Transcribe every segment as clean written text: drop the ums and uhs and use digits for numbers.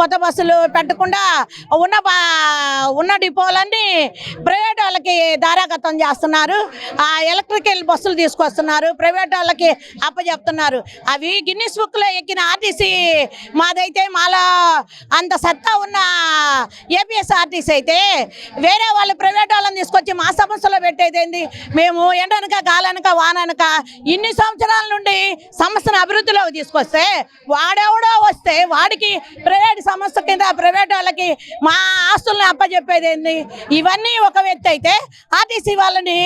కొత్త బస్సులు పెట్టకుండా ఉన్న డిపోలన్నీ ప్రైవేట్ వాళ్ళకి దారాగతం చేస్తున్నారు. ఆ ఎలక్ట్రికల్ బస్సులు తీసుకొస్తున్నారు, ప్రైవేట్ వాళ్ళకి అప్పచెప్తున్నారు. అవి గిన్నిస్ బుక్లో ఎక్కిన ఆర్టీసీ మాదైతే మాలో అంత సత్తా ఉన్న ఏపీఎస్ఆర్టీసీ అయితే వేరే వాళ్ళు ప్రైవేట్ వాళ్ళని తీసుకొచ్చి మా సమస్యలో పెట్టేదేంది? మేము ఎండనక గాలనక వాననక ఇన్ని సంవత్సరాల నుండి సంస్థను అభివృద్ధిలోకి తీసుకొస్తే వాడెవడో వస్తే వాడికి ప్రైవేట్ సంస్థ కింద ప్రైవేట్ వాళ్ళకి మా ఆస్తుల్ని అప్పచెప్పేదేంది? ఇవన్నీ ఒక వ్యక్తి అయితే ఆర్టీసీ వాళ్ళని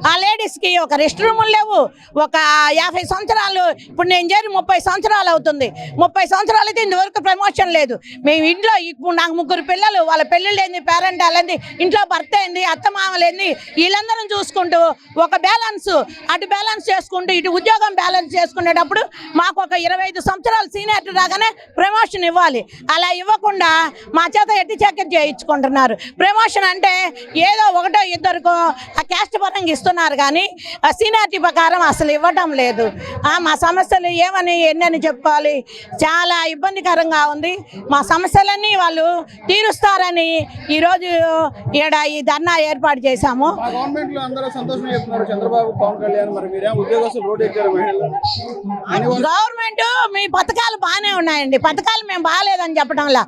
ఆ లేడీస్కి ఒక రెస్ట్ రూములు లేవు. ఒక 50 సంవత్సరాలు, ఇప్పుడు నేను చేరి 30 సంవత్సరాలు అవుతుంది. 30 సంవత్సరాలు అయితే ఇంతవరకు ప్రమోషన్ లేదు. మేము ఇంట్లో ఇప్పుడు నాకు 3 పిల్లలు, వాళ్ళ పెళ్ళిళ్ళు ఏంది, పేరెంట్ వాళ్ళేంది, ఇంట్లో భర్త ఏంది, అత్తమామలేంది, వీళ్ళందరం చూసుకుంటూ ఒక బ్యాలెన్స్ అటు బ్యాలెన్స్ చేసుకుంటూ ఇటు ఉద్యోగం బ్యాలెన్స్ చేసుకునేటప్పుడు మాకు ఒక 25 సంవత్సరాలు సీనియర్ రాగానే ప్రమోషన్ ఇవ్వాలి. అలా ఇవ్వకుండా మా చేత ఎట్టి చక్కర్ చేయించుకుంటున్నారు. ప్రమోషన్ అంటే ఏదో ఒకటో ఇద్దరికో ఆ క్యాస్ట్ పరంగా ఇస్తున్నారు కానీ ఆ సీనియారిటీ ప్రకారం అసలు ఇవ్వటం లేదు. మా సమస్యలు ఏమని ఎన్నని చెప్పుకోవాలి? చాలా ఇబ్బందికరంగా ఉంది. మా సమస్యలన్నీ వాళ్ళు తీరుస్తారని ఈరోజు ఈడ ఈ ధర్నా ఏర్పాటు చేశాము. గవర్నమెంట్ మీ పథకాలు బాగానే ఉన్నాయండి, పథకాలు మేము బాగాలేదని చెప్పడంలా